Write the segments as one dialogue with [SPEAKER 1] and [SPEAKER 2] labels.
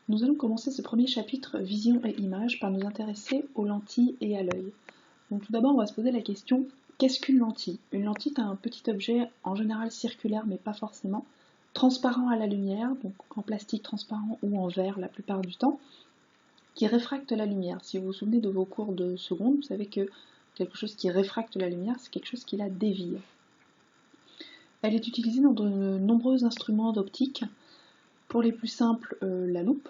[SPEAKER 1] Nous allons commencer ce premier chapitre vision et image par nous intéresser aux lentilles et à l'œil. Donc tout d'abord on va se poser la question, qu'est-ce qu'une lentille? Une lentille est un petit objet en général circulaire mais pas forcément, transparent à la lumière, donc en plastique transparent ou en verre la plupart du temps, qui réfracte la lumière. Si vous vous souvenez de vos cours de seconde, vous savez que quelque chose qui réfracte la lumière, c'est quelque chose qui la dévie. Elle est utilisée dans de nombreux instruments d'optique. Pour les plus simples, la loupe,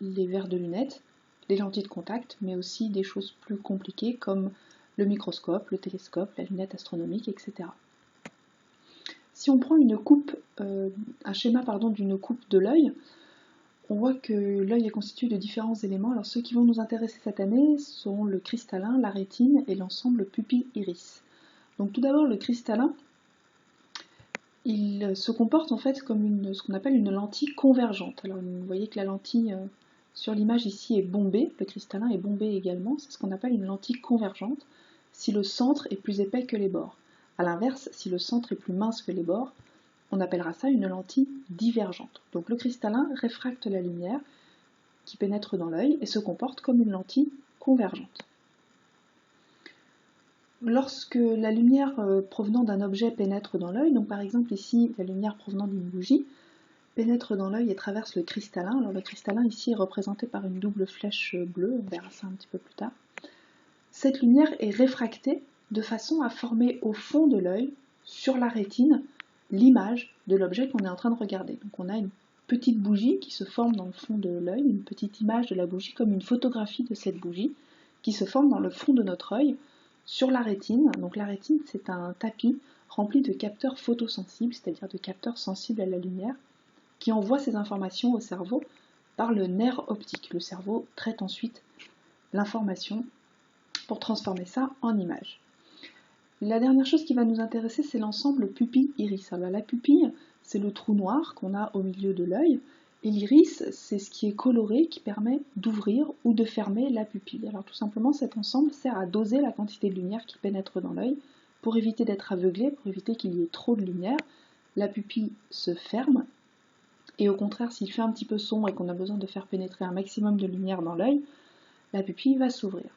[SPEAKER 1] les verres de lunettes, les lentilles de contact, mais aussi des choses plus compliquées comme le microscope, le télescope, la lunette astronomique, etc. Si on prend un schéma d'une coupe de l'œil, on voit que l'œil est constitué de différents éléments. Alors ceux qui vont nous intéresser cette année sont le cristallin, la rétine et l'ensemble pupille-iris. Donc tout d'abord le cristallin, il se comporte en fait comme ce qu'on appelle une lentille convergente. Alors vous voyez que la lentille sur l'image ici est bombée, le cristallin est bombé également, c'est ce qu'on appelle une lentille convergente si le centre est plus épais que les bords. A l'inverse, si le centre est plus mince que les bords, on appellera ça une lentille divergente. Donc le cristallin réfracte la lumière qui pénètre dans l'œil et se comporte comme une lentille convergente. Lorsque la lumière provenant d'un objet pénètre dans l'œil, donc par exemple ici la lumière provenant d'une bougie, pénètre dans l'œil et traverse le cristallin. Alors le cristallin ici est représenté par une double flèche bleue, on verra ça un petit peu plus tard. Cette lumière est réfractée de façon à former au fond de l'œil, sur la rétine, l'image de l'objet qu'on est en train de regarder. Donc on a une petite bougie qui se forme dans le fond de l'œil, une petite image de la bougie comme une photographie de cette bougie qui se forme dans le fond de notre œil sur la rétine. Donc la rétine c'est un tapis rempli de capteurs photosensibles, c'est-à-dire de capteurs sensibles à la lumière, qui envoie ces informations au cerveau par le nerf optique. Le cerveau traite ensuite l'information pour transformer ça en image. La dernière chose qui va nous intéresser, c'est l'ensemble pupille-iris. Alors la pupille, c'est le trou noir qu'on a au milieu de l'œil, et l'iris, c'est ce qui est coloré, qui permet d'ouvrir ou de fermer la pupille. Alors tout simplement, cet ensemble sert à doser la quantité de lumière qui pénètre dans l'œil, pour éviter d'être aveuglé, pour éviter qu'il y ait trop de lumière. La pupille se ferme, et au contraire, s'il fait un petit peu sombre et qu'on a besoin de faire pénétrer un maximum de lumière dans l'œil, la pupille va s'ouvrir.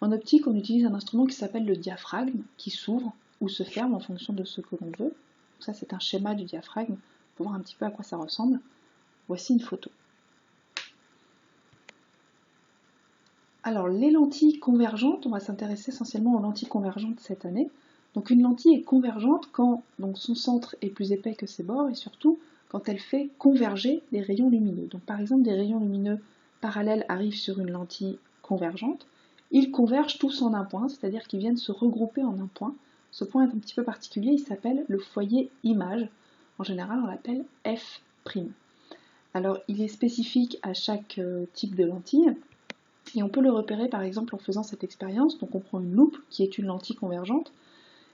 [SPEAKER 1] En optique, on utilise un instrument qui s'appelle le diaphragme, qui s'ouvre ou se ferme en fonction de ce que l'on veut. Donc ça, c'est un schéma du diaphragme, pour voir un petit peu à quoi ça ressemble. Voici une photo. Alors, les lentilles convergentes, on va s'intéresser essentiellement aux lentilles convergentes cette année. Donc une lentille est convergente quand son centre est plus épais que ses bords, et surtout quand elle fait converger des rayons lumineux. Donc par exemple, des rayons lumineux parallèles arrivent sur une lentille convergente, ils convergent tous en un point, c'est-à-dire qu'ils viennent se regrouper en un point. Ce point est un petit peu particulier, il s'appelle le foyer image. En général, on l'appelle F'. Alors, il est spécifique à chaque type de lentille, et on peut le repérer par exemple en faisant cette expérience. Donc on prend une loupe, qui est une lentille convergente,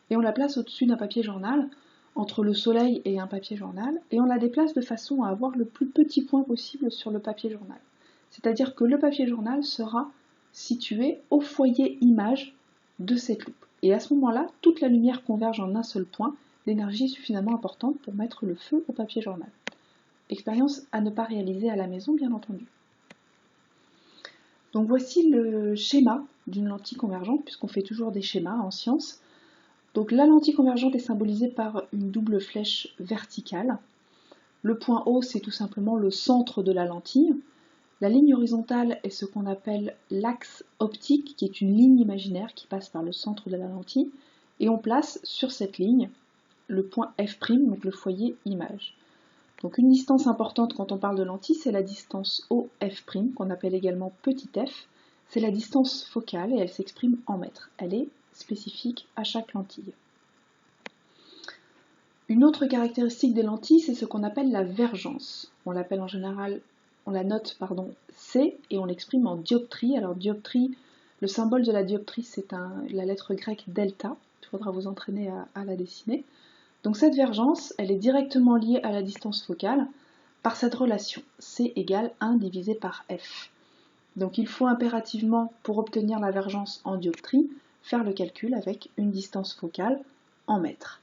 [SPEAKER 1] et on la place au-dessus d'un papier journal, entre le soleil et un papier journal, et on la déplace de façon à avoir le plus petit point possible sur le papier journal. C'est-à-dire que le papier journal sera situé au foyer image de cette loupe. Et à ce moment-là, toute la lumière converge en un seul point, l'énergie est suffisamment importante pour mettre le feu au papier journal. Expérience à ne pas réaliser à la maison, bien entendu. Donc voici le schéma d'une lentille convergente, puisqu'on fait toujours des schémas en sciences. Donc la lentille convergente est symbolisée par une double flèche verticale. Le point haut, c'est tout simplement le centre de la lentille. La ligne horizontale est ce qu'on appelle l'axe optique, qui est une ligne imaginaire qui passe par le centre de la lentille, et on place sur cette ligne le point F', donc le foyer image. Donc une distance importante quand on parle de lentille, c'est la distance OF', qu'on appelle également petit f. C'est la distance focale et elle s'exprime en mètres. Elle est spécifique à chaque lentille. Une autre caractéristique des lentilles, c'est ce qu'on appelle la vergence. On l'appelle en général, on la note C et on l'exprime en dioptrie. Alors dioptrie, le symbole de la dioptrie, c'est la lettre grecque delta. Il faudra vous entraîner à la dessiner. Donc cette vergence, elle est directement liée à la distance focale par cette relation C égale 1 divisé par F. Donc il faut impérativement, pour obtenir la vergence en dioptrie, faire le calcul avec une distance focale en mètres.